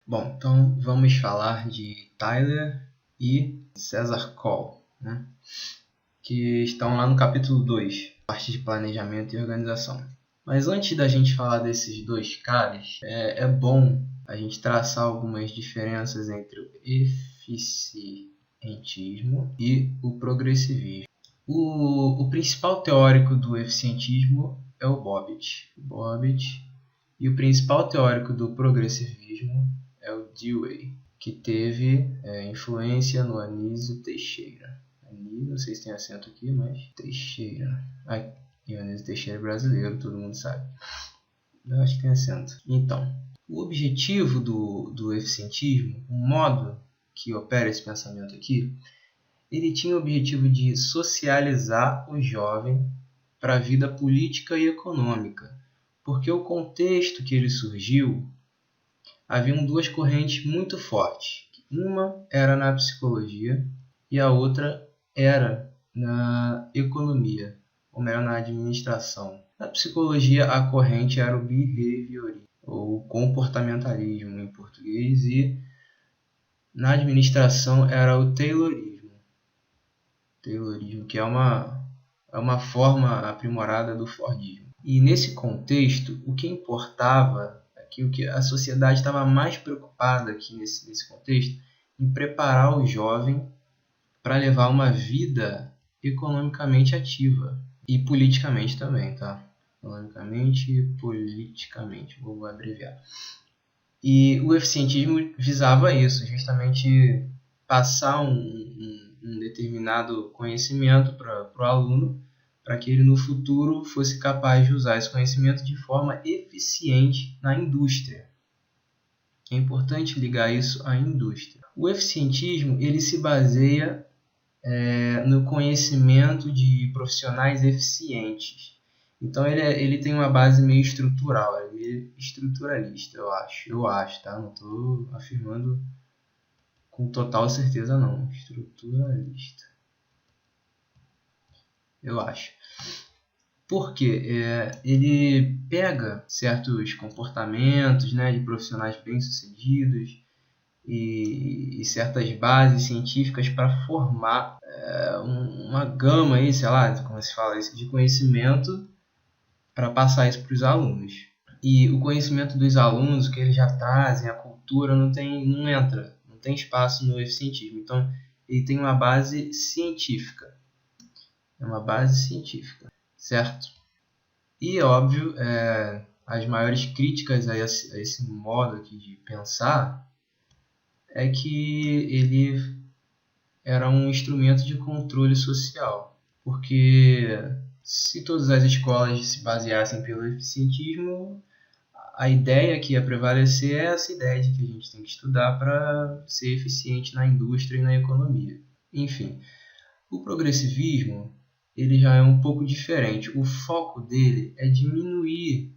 Bom, então vamos falar de Tyler e Cesar Cole, né? Que estão lá no capítulo 2, parte de planejamento e organização. Mas antes da gente falar desses dois caras, é bom a gente traçar algumas diferenças entre o eficientismo e o progressivismo. O principal teórico do eficientismo é o Bobbitt, e o principal teórico do progressivismo é o Dewey, que teve influência no Anísio Teixeira. Não sei se tem acento aqui, mas Teixeira. E o Anísio Teixeira é brasileiro, todo mundo sabe. Eu acho que tem acento. Então, o objetivo do eficientismo, o modo que opera esse pensamento aqui, ele tinha o objetivo de socializar o jovem para a vida política e econômica, porque o contexto que ele surgiu, haviam duas correntes muito fortes. Uma era na psicologia e a outra era na economia, ou melhor, na administração. Na psicologia, a corrente era o behaviorismo, ou comportamentalismo em português, e na administração era o Taylorismo, que é uma forma aprimorada do Fordismo. E nesse contexto, o que importava, o que a sociedade estava mais preocupada aqui nesse contexto, em preparar o jovem para levar uma vida economicamente ativa e politicamente também, tá? Economicamente e politicamente, vou abreviar. E o eficientismo visava isso, justamente passar um determinado conhecimento para o aluno, para que ele no futuro fosse capaz de usar esse conhecimento de forma eficiente na indústria. É importante ligar isso à indústria. O eficientismo ele se baseia no conhecimento de profissionais eficientes. Então ele tem uma base meio estrutural, ele é estruturalista, eu acho, tá? Não estou afirmando com total certeza não, estruturalista. Eu acho. Porque ele pega certos comportamentos, né, de profissionais bem-sucedidos e certas bases científicas para formar uma gama aí, sei lá, como se fala isso, de conhecimento para passar isso para os alunos. E o conhecimento dos alunos, o que eles já trazem, a cultura, não tem espaço no eficientismo. Então, ele tem uma base científica. É uma base científica, certo? E, óbvio, as maiores críticas a esse modo aqui de pensar é que ele era um instrumento de controle social. Porque se todas as escolas se baseassem pelo eficientismo, a ideia que ia prevalecer é essa ideia de que a gente tem que estudar para ser eficiente na indústria e na economia. Enfim, o progressivismo ele já é um pouco diferente. O foco dele é diminuir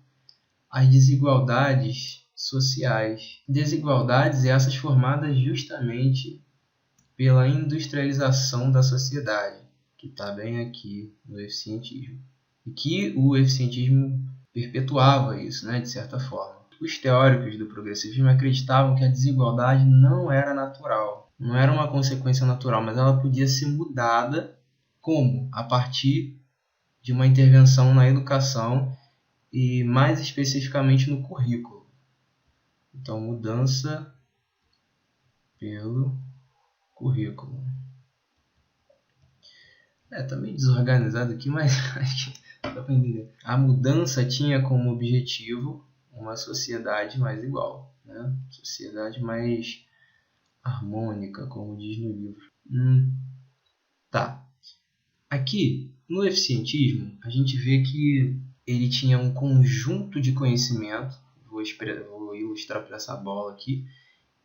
as desigualdades sociais. Desigualdades essas formadas justamente pela industrialização da sociedade, que está bem aqui no eficientismo. E que o eficientismo perpetuava isso, né, de certa forma. Os teóricos do progressivismo acreditavam que a desigualdade não era natural, não era uma consequência natural, mas ela podia ser mudada como? A partir de uma intervenção na educação e mais especificamente no currículo. Então, mudança pelo currículo. Tá meio desorganizado aqui, mas acho que dá para entender. A mudança tinha como objetivo uma sociedade mais igual, né? Sociedade mais harmônica, como diz no livro. Tá. Aqui, no eficientismo, a gente vê que ele tinha um conjunto de conhecimento, vou ilustrar para essa bola aqui,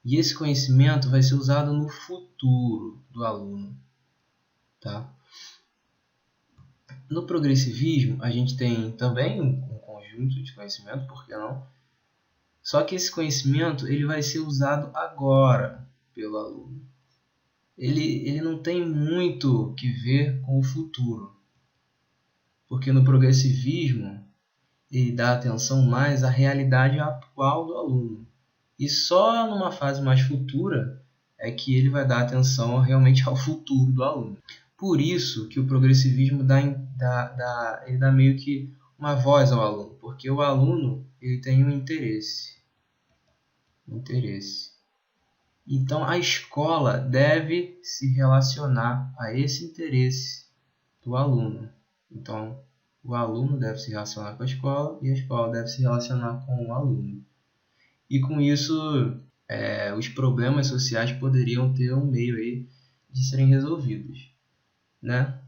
e esse conhecimento vai ser usado no futuro do aluno. Tá? No progressivismo, a gente tem também um conjunto de conhecimento, por que não? Só que esse conhecimento ele vai ser usado agora pelo aluno. Ele não tem muito que ver com o futuro, porque no progressivismo ele dá atenção mais à realidade atual do aluno E só numa fase mais futura é que ele vai dar atenção realmente ao futuro do aluno. Por isso que o progressivismo ele dá meio que uma voz ao aluno, porque o aluno ele tem um interesse. Então a escola deve se relacionar a esse interesse do aluno. Então o aluno deve se relacionar com a escola e a escola deve se relacionar com o aluno. E com isso, os problemas sociais poderiam ter um meio aí de serem resolvidos, né?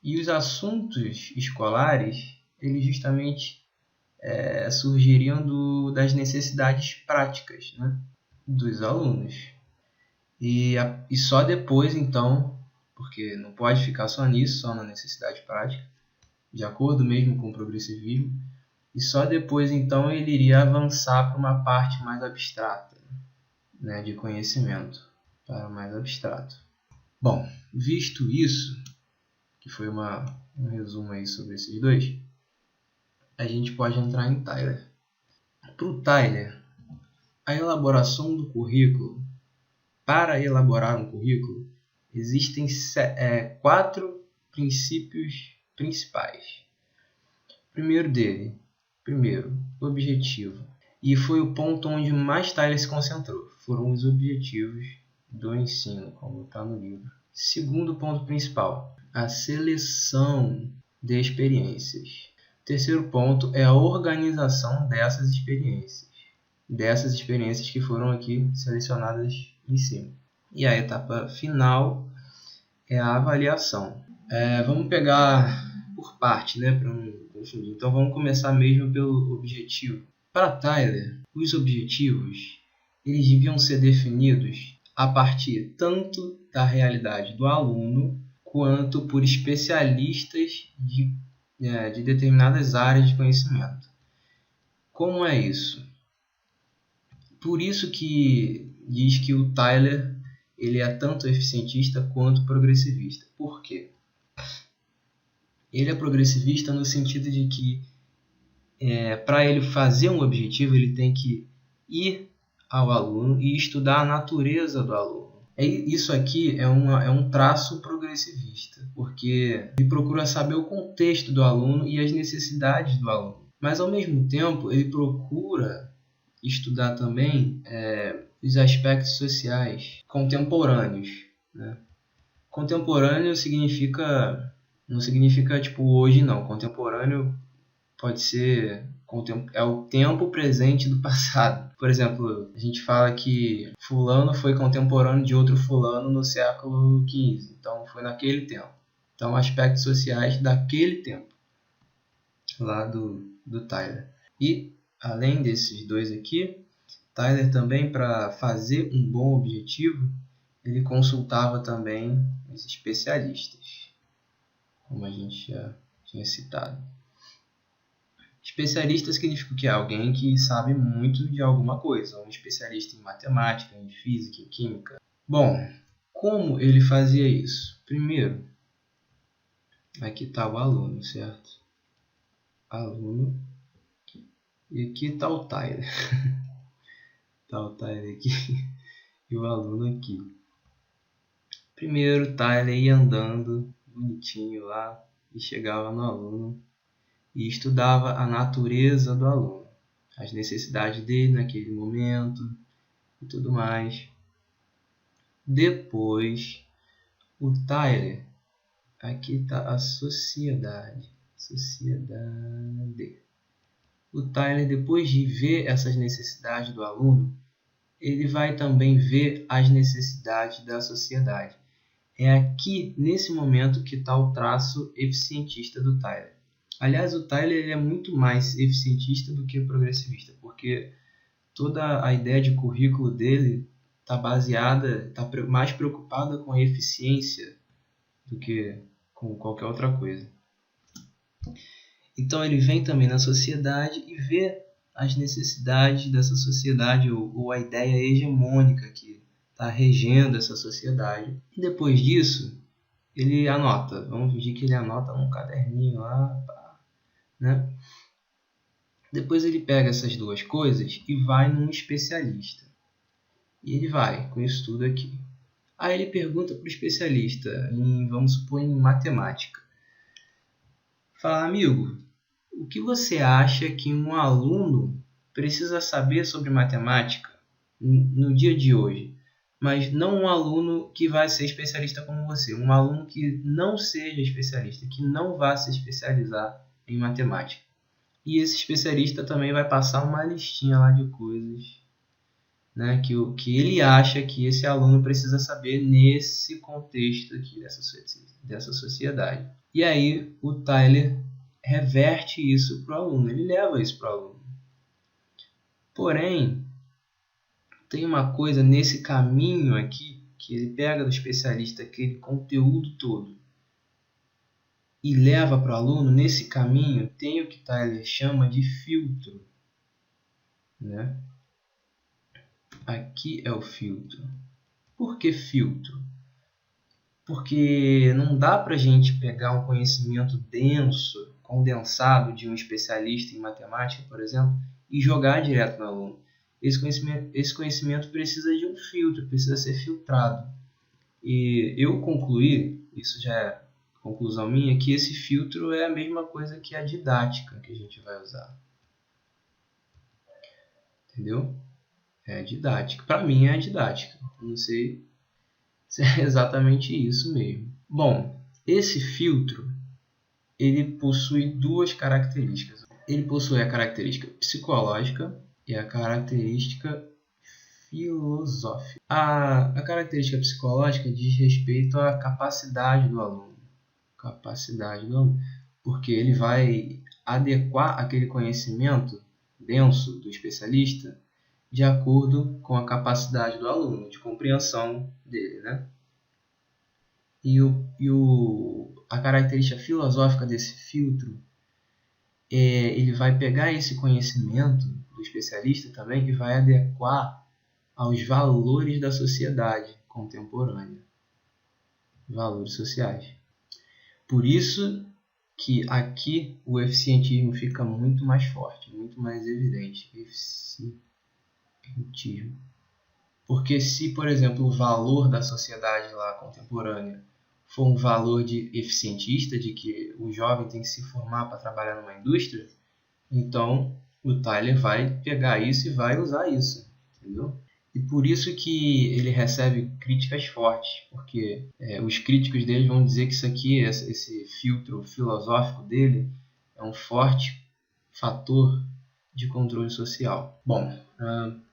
E os assuntos escolares, eles justamente surgiriam das necessidades práticas, né, dos alunos. E só depois, então, porque não pode ficar só nisso, só na necessidade prática, de acordo mesmo com o progressivismo, e só depois, então, ele iria avançar para uma parte mais abstrata, né, de conhecimento, para mais abstrato. Bom, visto isso, que foi um resumo aí sobre esses dois, a gente pode entrar em Tyler. Para o Tyler, a elaboração do currículo, para elaborar um currículo, existem 4 princípios principais. Primeiro, objetivo. E foi o ponto onde mais Tyler se concentrou. Foram os objetivos do ensino, como está no livro. Segundo ponto principal, a seleção de experiências. Terceiro ponto é a organização dessas experiências que foram aqui selecionadas em cima. E a etapa final é a avaliação. Vamos pegar por parte, né, para não confundir. Então vamos começar mesmo pelo objetivo. Para Tyler, os objetivos eles deviam ser definidos a partir tanto da realidade do aluno quanto por especialistas de determinadas áreas de conhecimento. Como é isso? Por isso que diz que o Tyler ele é tanto eficientista quanto progressivista. Por quê? Ele é progressivista no sentido de que para ele fazer um objetivo, ele tem que ir ao aluno e estudar a natureza do aluno. Isso aqui é um traço progressivista, porque ele procura saber o contexto do aluno e as necessidades do aluno. Mas, ao mesmo tempo, ele procura estudar também os aspectos sociais contemporâneos, né? Contemporâneo não significa tipo hoje, não. Contemporâneo pode ser o tempo presente do passado. Por exemplo, a gente fala que fulano foi contemporâneo de outro fulano no século XV. Então, foi naquele tempo. Então, aspectos sociais daquele tempo, lá do Tyler. E, além desses dois aqui, Tyler também, para fazer um bom objetivo, ele consultava também os especialistas, como a gente já tinha citado. Especialista significa que é alguém que sabe muito de alguma coisa, um especialista em matemática, em física, em química. Bom, como ele fazia isso? Primeiro, aqui está o aluno, certo? Aluno. E aqui está o Tyler. Está o Tyler aqui e o aluno aqui. Primeiro, Tyler ia andando bonitinho lá e chegava no aluno e estudava a natureza do aluno, as necessidades dele naquele momento e tudo mais. Depois, o Tyler, aqui está a sociedade. O Tyler, depois de ver essas necessidades do aluno, ele vai também ver as necessidades da sociedade. É aqui, nesse momento, que está o traço eficientista do Tyler. Aliás, o Tyler ele é muito mais eficientista do que progressivista, porque toda a ideia de currículo dele está mais preocupada com a eficiência do que com qualquer outra coisa. Então ele vem também na sociedade e vê as necessidades dessa sociedade ou a ideia hegemônica que está regendo essa sociedade. E depois disso, ele anota. Vamos fingir que ele anota num caderninho lá, né? Depois ele pega essas duas coisas e vai num especialista. E ele vai com isso tudo aqui. Aí ele pergunta para o especialista, vamos supor, em matemática. Fala, amigo, o que você acha que um aluno precisa saber sobre matemática no dia de hoje? Mas não um aluno que vai ser especialista como você, um aluno que não seja especialista, que não vá se especializar em matemática. E esse especialista também vai passar uma listinha lá de coisas, né, que ele acha que esse aluno precisa saber nesse contexto aqui dessa sociedade. E aí o Tyler reverte isso para o aluno, ele leva isso para o aluno. Porém, tem uma coisa nesse caminho aqui, que ele pega do especialista aquele conteúdo todo e leva para o aluno. Nesse caminho tem o que Tyler chama de filtro, né? Aqui é o filtro. Por que filtro? Porque não dá para a gente pegar um conhecimento denso, condensado de um especialista em matemática, por exemplo, e jogar direto no aluno. Esse conhecimento precisa de um filtro, precisa ser filtrado. E eu concluí, isso já é conclusão minha, que esse filtro é a mesma coisa que a didática que a gente vai usar. Entendeu? É a didática. Para mim é a didática. Não sei se é exatamente isso mesmo. Bom, esse filtro ele possui duas características. Ele possui a característica psicológica e a característica filosófica. A característica psicológica diz respeito à capacidade do aluno. Porque ele vai adequar aquele conhecimento denso do especialista de acordo com a capacidade do aluno, de compreensão dele, né? A característica filosófica desse filtro ele vai pegar esse conhecimento do especialista também e vai adequar aos valores da sociedade contemporânea, valores sociais. Por isso que aqui o eficientismo fica muito mais forte, muito mais evidente. Eficientismo. Porque se, por exemplo, o valor da sociedade lá contemporânea for um valor de eficientista, de que o jovem tem que se formar para trabalhar numa indústria, então o Tyler vai pegar isso e vai usar isso, entendeu? E por isso que ele recebe críticas fortes, porque os críticos dele vão dizer que isso aqui, esse filtro filosófico dele, é um forte fator de controle social. Bom,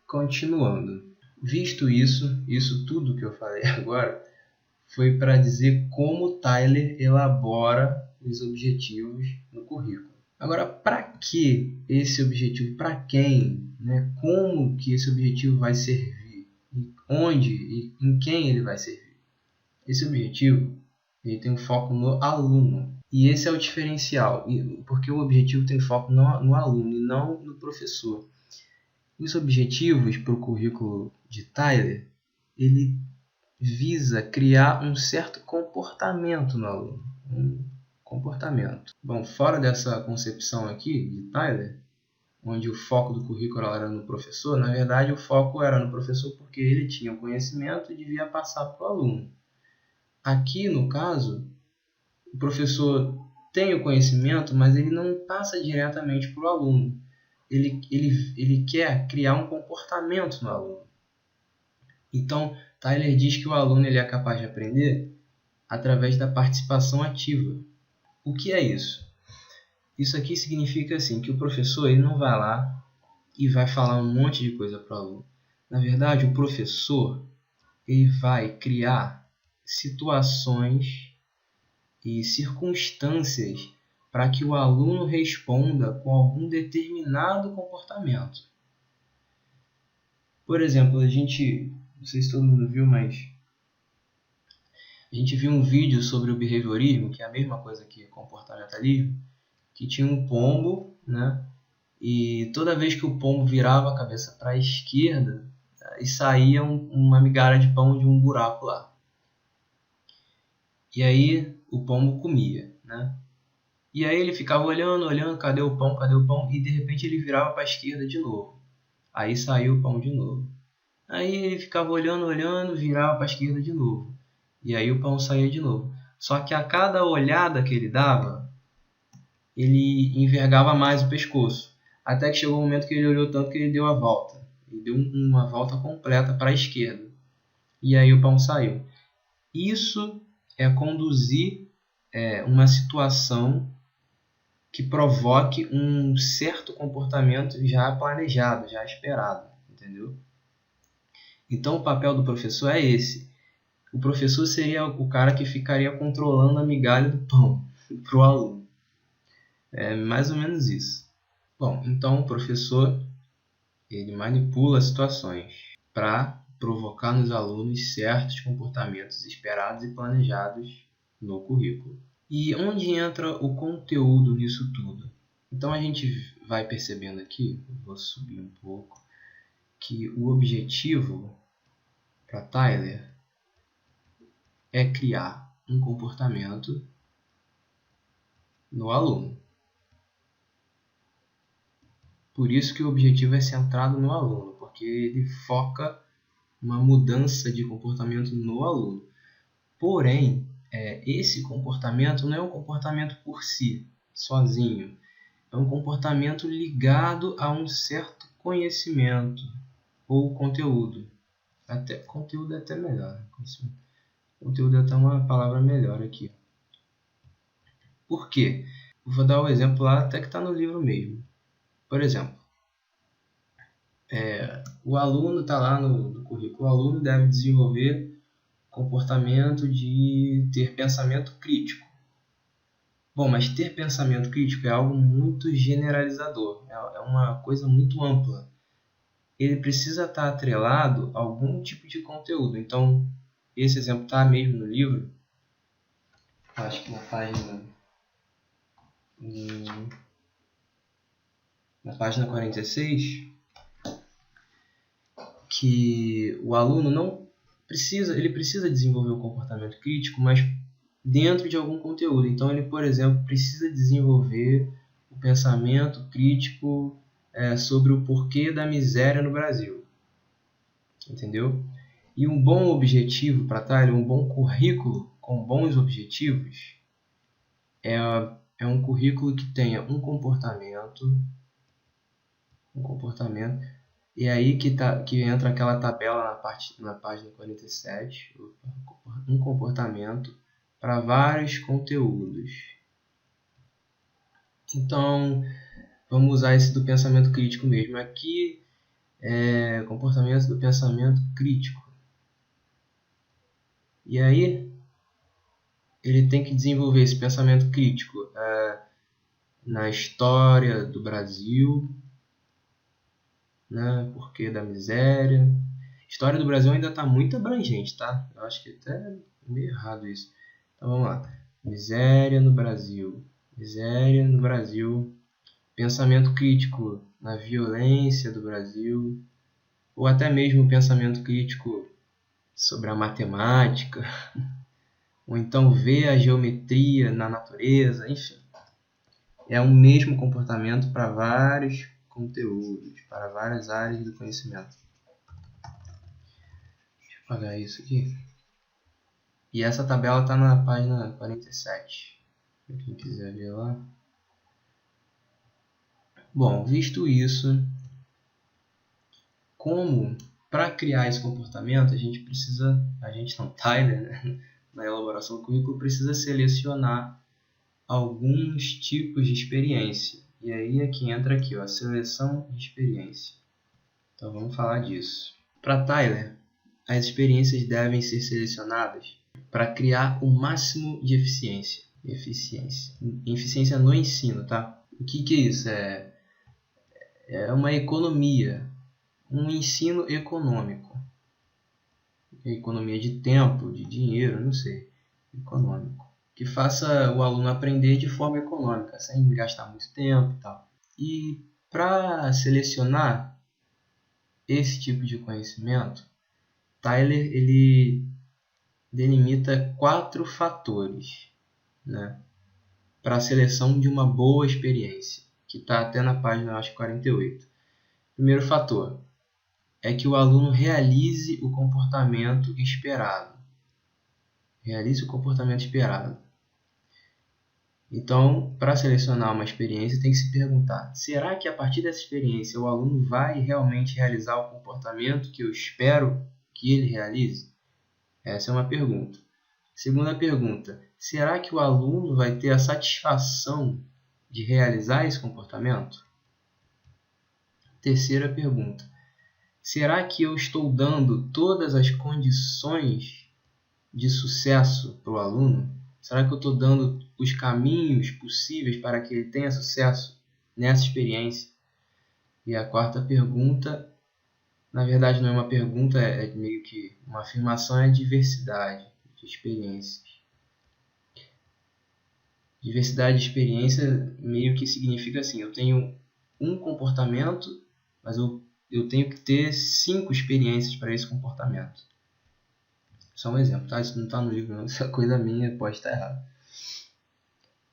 continuando. Visto isso tudo que eu falei agora, foi para dizer como Tyler elabora os objetivos no currículo. Agora, para que esse objetivo? Para quem? Né? Como que esse objetivo vai servir? E onde e em quem ele vai servir? Esse objetivo ele tem um foco no aluno. E esse é o diferencial, porque o objetivo tem foco no aluno e não no professor. Os objetivos para o currículo de Tyler, ele visa criar um certo comportamento no aluno. Comportamento. Bom, fora dessa concepção aqui de Tyler, onde o foco do currículo era no professor, na verdade o foco era no professor porque ele tinha o conhecimento e devia passar para o aluno. Aqui, no caso, o professor tem o conhecimento, mas ele não passa diretamente para o aluno. Ele quer criar um comportamento no aluno. Então, Tyler diz que o aluno ele é capaz de aprender através da participação ativa. O que é isso? Isso aqui significa assim, que o professor ele não vai lá e vai falar um monte de coisa para o aluno. Na verdade, o professor ele vai criar situações e circunstâncias para que o aluno responda com algum determinado comportamento. Por exemplo, não sei se todo mundo viu, mas a gente viu um vídeo sobre o behaviorismo, que é a mesma coisa que comportamentalismo, que tinha um pombo, né? E toda vez que o pombo virava a cabeça para a esquerda, e saía uma migalha de pão de um buraco lá. E aí o pombo comia, né? E aí ele ficava olhando, cadê o pão? E de repente ele virava para a esquerda de novo. Aí saiu o pão de novo. Aí ele ficava olhando, virava para a esquerda de novo. E aí o pão saía de novo. Só que a cada olhada que ele dava, ele envergava mais o pescoço. Até que chegou um momento que ele olhou tanto que ele deu a volta. Ele deu uma volta completa para a esquerda. E aí o pão saiu. Isso é conduzir uma situação que provoque um certo comportamento já planejado, já esperado, entendeu? Então o papel do professor é esse. O professor seria o cara que ficaria controlando a migalha do pão para o aluno. É mais ou menos isso. Bom, então o professor ele manipula as situações para provocar nos alunos certos comportamentos esperados e planejados no currículo. E onde entra o conteúdo nisso tudo? Então a gente vai percebendo aqui, vou subir um pouco, que o objetivo para Tyler é criar um comportamento no aluno. Por isso que o objetivo é centrado no aluno, porque ele foca uma mudança de comportamento no aluno. Porém, esse comportamento não é um comportamento por si, sozinho. É um comportamento ligado a um certo conhecimento ou conteúdo. Conteúdo é até melhor. Conteúdo é até uma palavra melhor aqui. Por quê? Vou dar um exemplo lá até que está no livro mesmo. Por exemplo, o aluno está lá no currículo. O aluno deve desenvolver comportamento de ter pensamento crítico. Bom, mas ter pensamento crítico é algo muito generalizador, é uma coisa muito ampla. Ele precisa estar atrelado a algum tipo de conteúdo. Então, esse exemplo está mesmo no livro. Acho que na página 46, que o aluno não precisa, ele precisa desenvolver o comportamento crítico, mas dentro de algum conteúdo. Então, ele, por exemplo, precisa desenvolver o pensamento crítico sobre o porquê da miséria no Brasil. Entendeu? E um bom objetivo para Tyler, um bom currículo com bons objetivos, é um currículo que tenha um comportamento, e aí que entra aquela tabela na página 47, um comportamento para vários conteúdos. Então, vamos usar esse do pensamento crítico mesmo. Aqui é comportamento do pensamento crítico. E aí, ele tem que desenvolver esse pensamento crítico na história do Brasil, né? Porquê da miséria. História do Brasil ainda está muito abrangente, tá? Eu acho que até é meio errado isso. Então vamos lá. Miséria no Brasil. Miséria no Brasil. Pensamento crítico na violência do Brasil. Ou até mesmo pensamento crítico sobre a matemática. Ou então ver a geometria na natureza. Enfim. É o mesmo comportamento para vários conteúdos, para várias áreas do conhecimento. Deixa eu apagar isso aqui. E essa tabela está na página 47, para quem quiser ver lá. Bom, visto isso, como para criar esse comportamento, Tyler, né, na elaboração do currículo, precisa selecionar alguns tipos de experiência. E aí é que entra aqui, a seleção de experiência. Então vamos falar disso. Para Tyler, as experiências devem ser selecionadas para criar o máximo de eficiência. Eficiência no ensino, tá? O que é isso? É uma economia, um ensino econômico. Economia de tempo, de dinheiro, não sei. Econômico. Que faça o aluno aprender de forma econômica, sem gastar muito tempo e tal. E para selecionar esse tipo de conhecimento, Tyler ele delimita 4 fatores, né, para a seleção de uma boa experiência, que está até na página, acho, 48. Primeiro fator, é que o aluno realize o comportamento esperado. Realize o comportamento esperado. Então, para selecionar uma experiência, tem que se perguntar: será que a partir dessa experiência o aluno vai realmente realizar o comportamento que eu espero que ele realize? Essa é uma pergunta. Segunda pergunta: será que o aluno vai ter a satisfação de realizar esse comportamento? Terceira pergunta: será que eu estou dando todas as condições de sucesso para o aluno? Será que eu estou dando os caminhos possíveis para que ele tenha sucesso nessa experiência? E a quarta pergunta, na verdade não é uma pergunta, é meio que uma afirmação, é a diversidade de experiências. Diversidade de experiência meio que significa assim: eu tenho um comportamento, mas eu tenho que ter 5 experiências para esse comportamento. Só um exemplo, tá? Isso não está no livro, não. Isso é coisa minha, pode estar errado.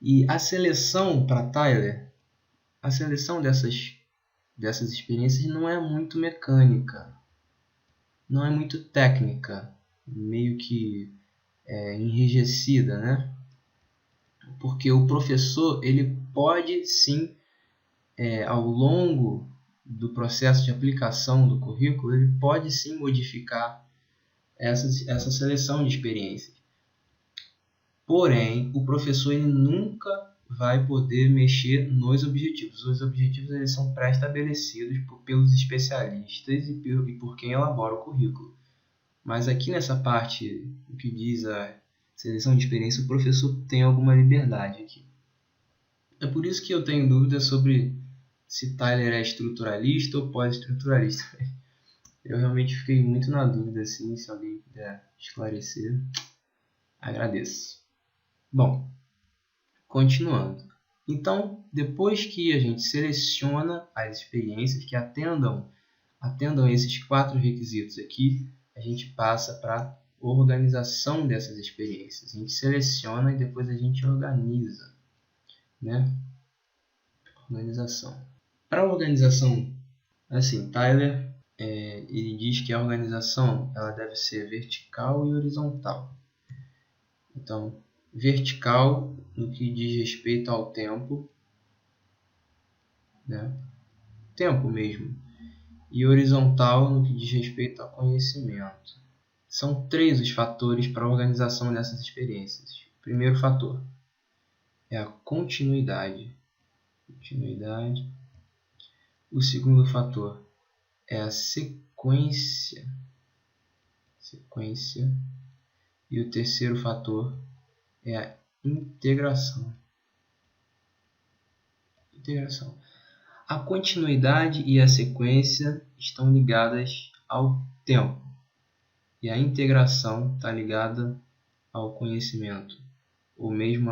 E a seleção para Tyler, a seleção dessas experiências não é muito mecânica, não é muito técnica, meio que enrijecida, né? Porque o professor, ele pode sim, ao longo do processo de aplicação do currículo, ele pode sim modificar essa seleção de experiências. Porém, o professor ele nunca vai poder mexer nos objetivos. Os objetivos eles são pré-estabelecidos pelos especialistas e por quem elabora o currículo. Mas aqui nessa parte, o que diz a seleção de experiência, o professor tem alguma liberdade aqui. É por isso que eu tenho dúvidas sobre se Tyler é estruturalista ou pós-estruturalista. Eu realmente fiquei muito na dúvida, assim, se alguém puder esclarecer, agradeço. Bom, continuando. Então, depois que a gente seleciona as experiências que atendam esses 4 requisitos aqui, a gente passa para a organização dessas experiências. A gente seleciona e depois a gente organiza, né? Organização. Para a organização, assim, Tyler ele diz que a organização ela deve ser vertical e horizontal. Então, vertical no que diz respeito ao tempo, né? Tempo mesmo. E horizontal no que diz respeito ao conhecimento. São 3 os fatores para a organização dessas experiências. O primeiro fator é a continuidade. O segundo fator é a sequência. E o terceiro fator é a integração. A continuidade e a sequência estão ligadas ao tempo. E a integração está ligada ao conhecimento. Ou mesmo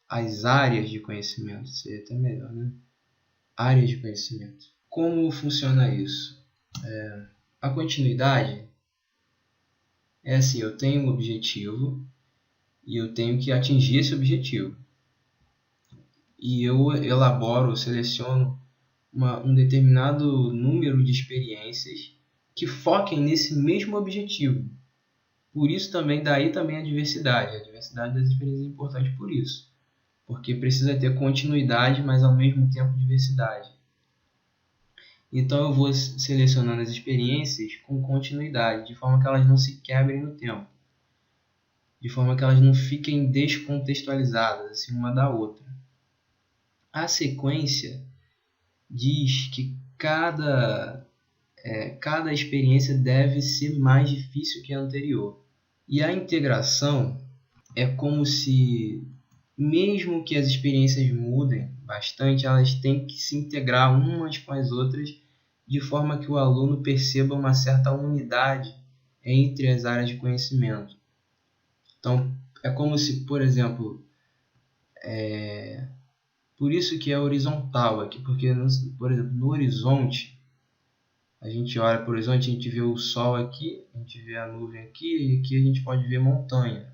às áreas de conhecimento. Seria até melhor, né? Áreas de conhecimento. Como funciona isso? A continuidade é assim: eu tenho um objetivo e eu tenho que atingir esse objetivo. E eu elaboro, seleciono um determinado número de experiências que foquem nesse mesmo objetivo. Por isso daí também a diversidade. A diversidade das experiências é importante por isso. Porque precisa ter continuidade, mas ao mesmo tempo diversidade. Então eu vou selecionando as experiências com continuidade, de forma que elas não se quebrem no tempo. De forma que elas não fiquem descontextualizadas assim, uma da outra. A sequência diz que cada experiência deve ser mais difícil que a anterior. E a integração é como se, mesmo que as experiências mudem bastante, elas têm que se integrar umas com as outras, de forma que o aluno perceba uma certa unidade entre as áreas de conhecimento. Então, é como se, por exemplo, por isso que é horizontal aqui, porque, por exemplo, no horizonte, a gente olha para o horizonte, a gente vê o sol aqui, a gente vê a nuvem aqui, e aqui a gente pode ver montanha.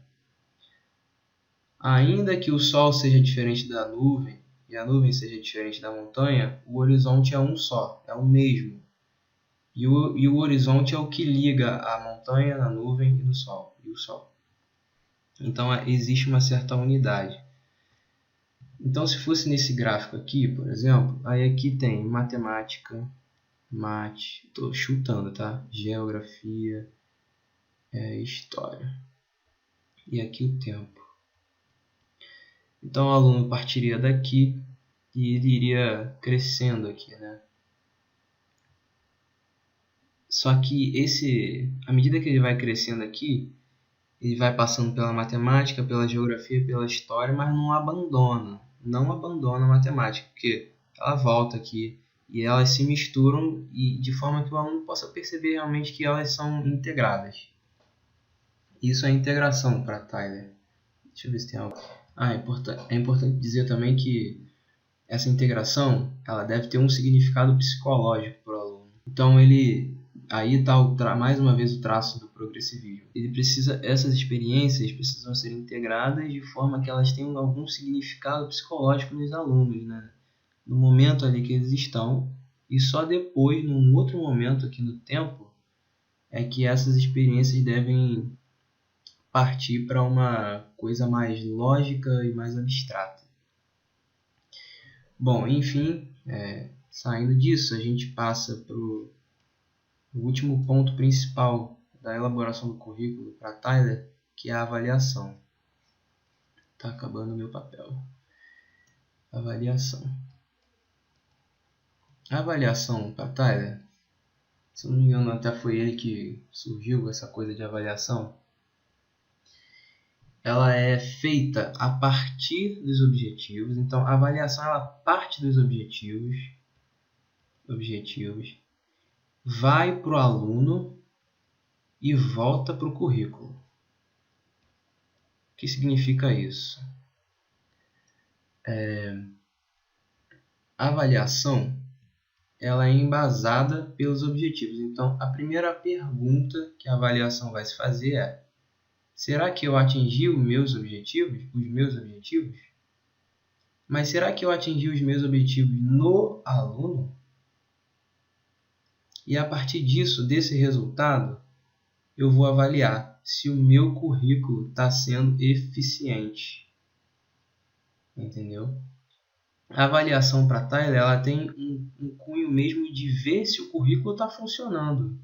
Ainda que o sol seja diferente da nuvem, e a nuvem seja diferente da montanha, o horizonte é um só, é o mesmo. E o horizonte é o que liga a montanha, a nuvem e o Sol. Então existe uma certa unidade. Então, se fosse nesse gráfico aqui, por exemplo, aí aqui tem matemática, estou chutando, tá? Geografia, história. E aqui o tempo. Então, o aluno partiria daqui e ele iria crescendo aqui, né? Só que à medida que ele vai crescendo aqui, ele vai passando pela matemática, pela geografia, pela história, mas não abandona a matemática, porque ela volta aqui e elas se misturam e de forma que o aluno possa perceber realmente que elas são integradas. Isso é integração para Tyler. Deixa eu ver se tem algo. É importante dizer também que essa integração ela deve ter um significado psicológico para o aluno. Então aí está mais uma vez o traço do progressivismo. Essas experiências precisam ser integradas de forma que elas tenham algum significado psicológico nos alunos, né? No momento ali que eles estão, e só depois, num outro momento aqui no tempo, é que essas experiências devem partir para uma coisa mais lógica e mais abstrata. Bom, enfim, saindo disso, a gente passa para o último ponto principal da elaboração do currículo para Tyler, que é a avaliação. Está acabando o meu papel. Avaliação. A avaliação para Tyler, se não me engano, até foi ele que surgiu essa coisa de avaliação. Ela é feita a partir dos objetivos. Então, a avaliação ela parte dos objetivos, vai para o aluno e volta para o currículo. O que significa isso? A avaliação ela é embasada pelos objetivos. Então, a primeira pergunta que a avaliação vai se fazer é: será que eu atingi os meus objetivos? Mas será que eu atingi os meus objetivos no aluno? E a partir desse resultado, eu vou avaliar se o meu currículo está sendo eficiente. Entendeu? A avaliação para Tyler ela tem um cunho mesmo de ver se o currículo está funcionando.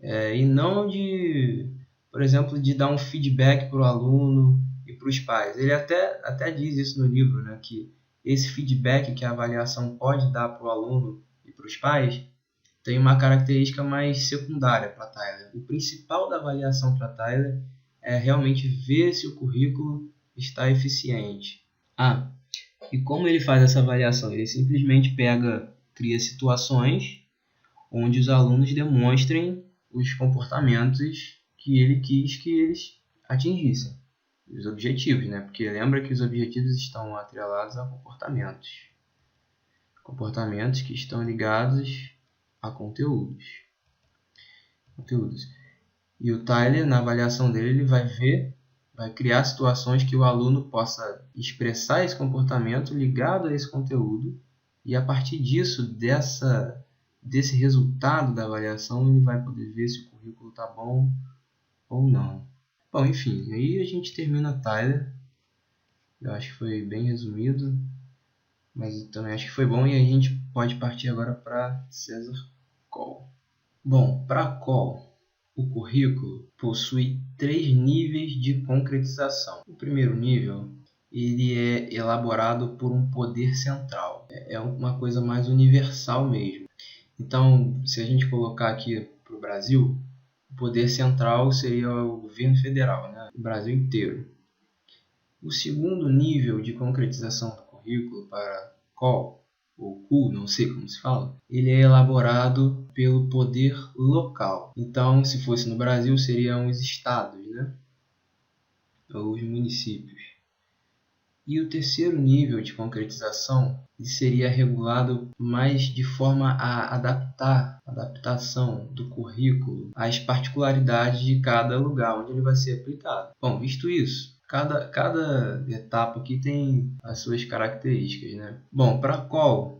E não de, por exemplo, de dar um feedback para o aluno e para os pais. Ele até diz isso no livro, né, que esse feedback que a avaliação pode dar para o aluno e para os pais tem uma característica mais secundária para Tyler. O principal da avaliação para Tyler é realmente ver se o currículo está eficiente. E como ele faz essa avaliação? Ele simplesmente cria situações onde os alunos demonstrem os comportamentos que ele quis que eles atingissem. Os objetivos, né? Porque lembra que os objetivos estão atrelados a comportamentos. Comportamentos que estão ligados a conteúdos. E o Tyler, na avaliação dele, ele vai criar situações que o aluno possa expressar esse comportamento ligado a esse conteúdo, e a partir disso, desse resultado da avaliação, ele vai poder ver se o currículo está bom ou não. Bom, enfim, aí a gente termina Tyler. Eu acho que foi bem resumido, mas eu também acho que foi bom, e a gente pode partir agora para César Cole. Bom, para Cole, o currículo possui 3 níveis de concretização. O primeiro nível ele é elaborado por um poder central. É uma coisa mais universal mesmo. Então, se a gente colocar aqui para o Brasil, o poder central seria o governo federal, né? O Brasil inteiro. O segundo nível de concretização do currículo para Cole, ou CU, não sei como se fala, ele é elaborado pelo poder local. Então, se fosse no Brasil, seriam os estados, né? Ou os municípios. E o terceiro nível de concretização seria regulado mais de forma a adaptação do currículo às particularidades de cada lugar onde ele vai ser aplicado. Bom, visto isso, cada etapa aqui tem as suas características, né? Bom, para Cole,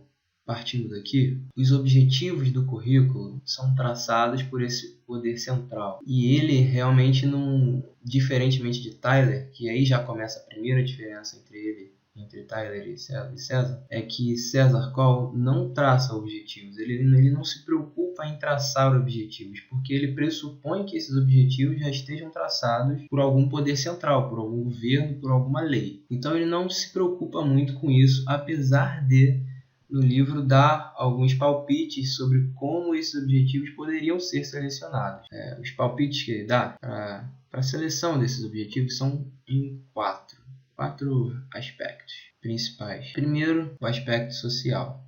partindo daqui, os objetivos do currículo são traçados por esse poder central. E ele realmente não, diferentemente de Tyler, que aí já começa a primeira diferença entre Tyler e César, é que César Cole não traça objetivos, ele não se preocupa em traçar objetivos, porque ele pressupõe que esses objetivos já estejam traçados por algum poder central, por algum governo, por alguma lei. Então ele não se preocupa muito com isso, apesar de no livro dar alguns palpites sobre como esses objetivos poderiam ser selecionados. Os palpites que ele dá para a seleção desses objetivos são em quatro aspectos principais. Primeiro, o aspecto social.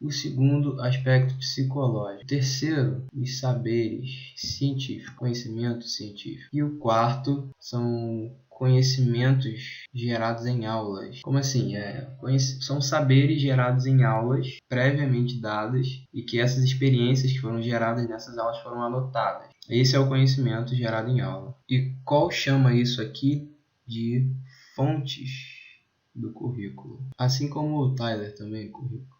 O segundo, aspecto psicológico. O terceiro, os saberes científicos, conhecimento científico. E o quarto são conhecimentos gerados em aulas. Como assim? São saberes gerados em aulas previamente dadas e que essas experiências que foram geradas nessas aulas foram anotadas. Esse é o conhecimento gerado em aula. E Cole chama isso aqui de fontes do currículo. Assim como o Tyler também, currículo.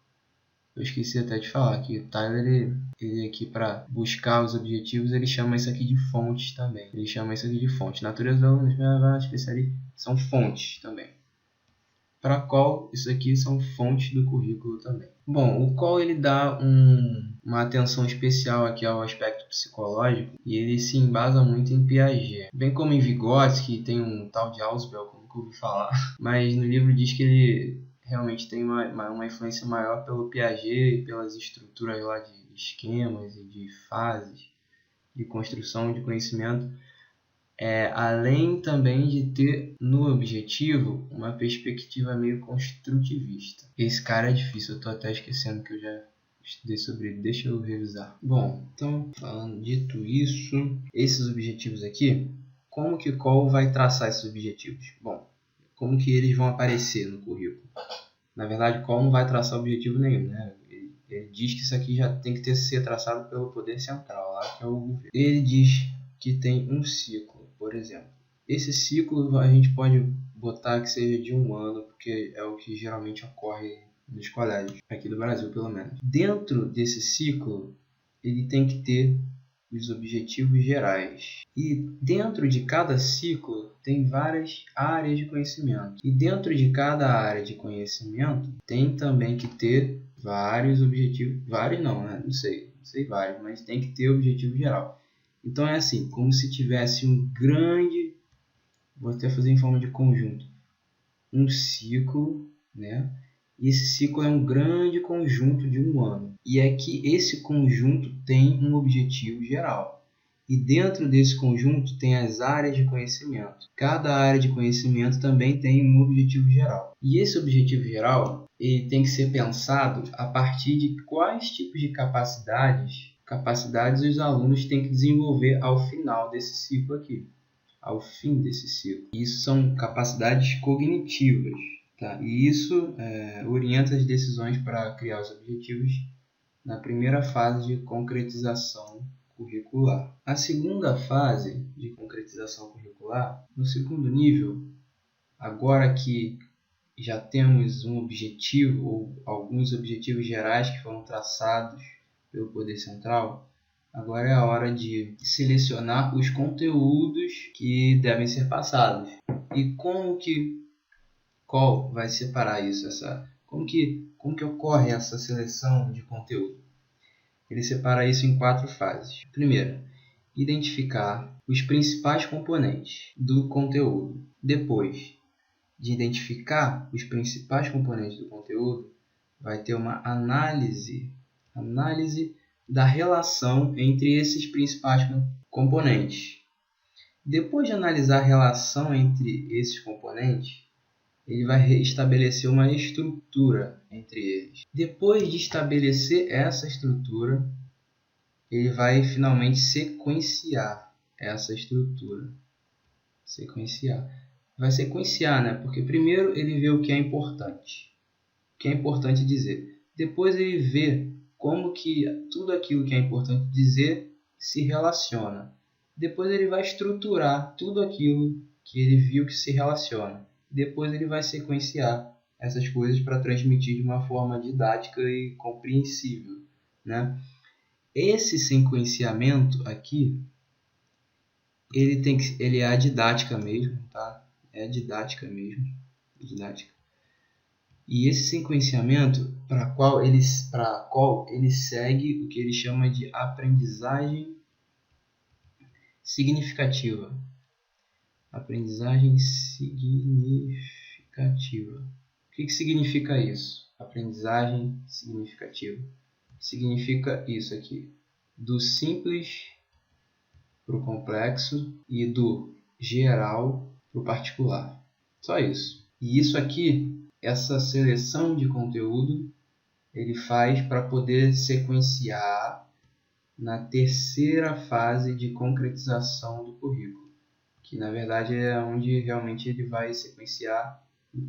Eu esqueci até de falar que o Tyler, ele aqui para buscar os objetivos, ele chama isso aqui de fontes também. Ele chama isso aqui de fonte. Natureza da aluno, especialista, são fontes também. Para Cole, isso aqui são fontes do currículo também. Bom, o Cole ele dá uma atenção especial aqui ao aspecto psicológico e ele se embasa muito em Piaget. Bem como em Vygotsky, tem um tal de Ausubel, que eu nunca ouvi falar, mas no livro diz que ele realmente tem uma influência maior pelo Piaget e pelas estruturas lá de esquemas e de fases de construção de conhecimento, além também de ter no objetivo uma perspectiva meio construtivista. Esse cara é difícil, eu estou até esquecendo que eu já estudei sobre ele, deixa eu revisar. Bom, então, dito isso, esses objetivos aqui, como que Cole vai traçar esses objetivos? Bom, como que eles vão aparecer no currículo? Na verdade, Cole não vai traçar objetivo nenhum, né? Ele diz que isso aqui já tem que ser traçado pelo poder central, lá que é o governo. Ele diz que tem um ciclo, por exemplo. Esse ciclo a gente pode botar que seja de 1 ano, porque é o que geralmente ocorre nos colégios, aqui do Brasil pelo menos. Dentro desse ciclo, ele tem que ter os objetivos gerais. E dentro de cada ciclo tem várias áreas de conhecimento. E dentro de cada área de conhecimento tem também que ter vários objetivos. Vários não, né? Não sei vários, mas tem que ter objetivo geral. Então é assim, como se tivesse um grande, vou até fazer em forma de conjunto, um ciclo, né? E esse ciclo é um grande conjunto de 1 ano. E é que esse conjunto tem um objetivo geral. E dentro desse conjunto tem as áreas de conhecimento. Cada área de conhecimento também tem um objetivo geral. E esse objetivo geral ele tem que ser pensado a partir de quais tipos de capacidades os alunos têm que desenvolver ao final desse ciclo aqui. Ao fim desse ciclo. Isso são capacidades cognitivas. Tá? E isso orienta as decisões para criar os objetivos na primeira fase de concretização curricular. A segunda fase de concretização curricular, no segundo nível, agora que já temos um objetivo ou alguns objetivos gerais que foram traçados pelo poder central, agora é a hora de selecionar os conteúdos que devem ser passados. E como que Cole vai separar isso? Como que ocorre essa seleção de conteúdo? Ele separa isso em 4 fases. Primeiro, identificar os principais componentes do conteúdo. Depois de identificar os principais componentes do conteúdo, vai ter uma análise da relação entre esses principais componentes. Depois de analisar a relação entre esses componentes, ele vai estabelecer uma estrutura entre eles. Depois de estabelecer essa estrutura, ele vai finalmente sequenciar essa estrutura. Vai sequenciar, né? Porque primeiro ele vê o que é importante dizer. Depois ele vê como que tudo aquilo que é importante dizer se relaciona. Depois ele vai estruturar tudo aquilo que ele viu que se relaciona. Depois ele vai sequenciar essas coisas para transmitir de uma forma didática e compreensível, né? Esse sequenciamento aqui, ele é a didática mesmo, tá? É a didática mesmo, didática. E esse sequenciamento para qual ele segue o que ele chama de aprendizagem significativa. Aprendizagem significativa. O que significa isso? Aprendizagem significativa. Significa isso aqui. Do simples para o complexo e do geral para o particular. Só isso. E isso aqui, essa seleção de conteúdo, ele faz para poder sequenciar na terceira fase de concretização do currículo, que na verdade é onde realmente ele vai sequenciar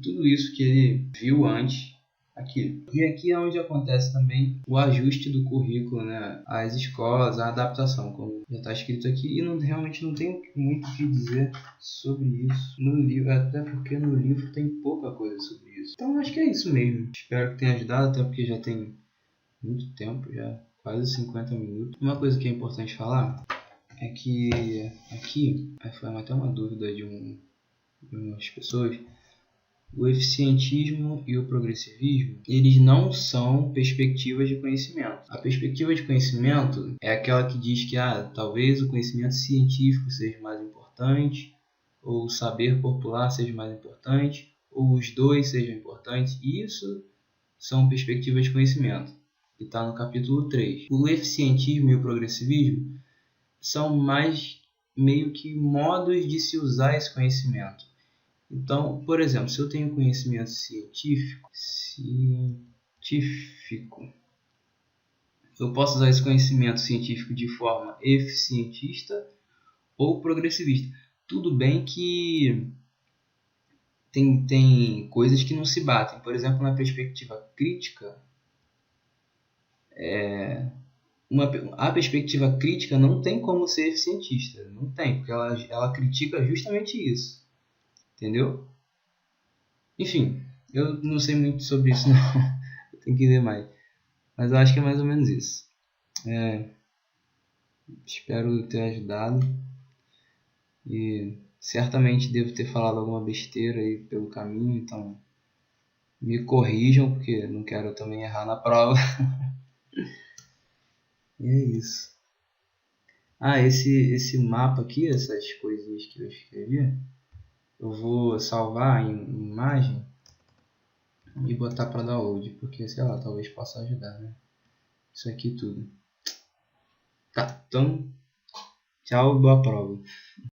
tudo isso que ele viu antes aqui. E aqui é onde acontece também o ajuste do currículo, né, às escolas, a adaptação, como já está escrito aqui, e realmente não tem muito o que dizer sobre isso no livro, até porque no livro tem pouca coisa sobre isso. Então acho que é isso mesmo. Espero que tenha ajudado, até porque já tem muito tempo, já quase 50 minutos. Uma coisa que é importante falar é que aqui, foi até uma dúvida de umas pessoas, o eficientismo e o progressivismo, eles não são perspectivas de conhecimento. A perspectiva de conhecimento é aquela que diz que talvez o conhecimento científico seja mais importante, ou o saber popular seja mais importante, ou os dois sejam importantes. Isso são perspectivas de conhecimento, que está no capítulo 3. O eficientismo e o progressivismo são mais meio que modos de se usar esse conhecimento. Então, por exemplo, se eu tenho conhecimento científico, eu posso usar esse conhecimento científico de forma eficientista ou progressivista. Tudo bem que tem coisas que não se batem. Por exemplo, na perspectiva crítica, a perspectiva crítica não tem como ser eficientista. Não tem, porque ela critica justamente isso. Entendeu? Enfim, eu não sei muito sobre isso não. Eu tenho que ver mais. Mas eu acho que é mais ou menos isso. Espero ter ajudado. E certamente devo ter falado alguma besteira aí pelo caminho. Então me corrijam, porque não quero também errar na prova. E é isso. Esse mapa aqui, essas coisinhas que eu escrevi, eu vou salvar em imagem e botar para download, porque sei lá, talvez possa ajudar, né? Isso aqui tudo. Tá, então, tchau, boa prova.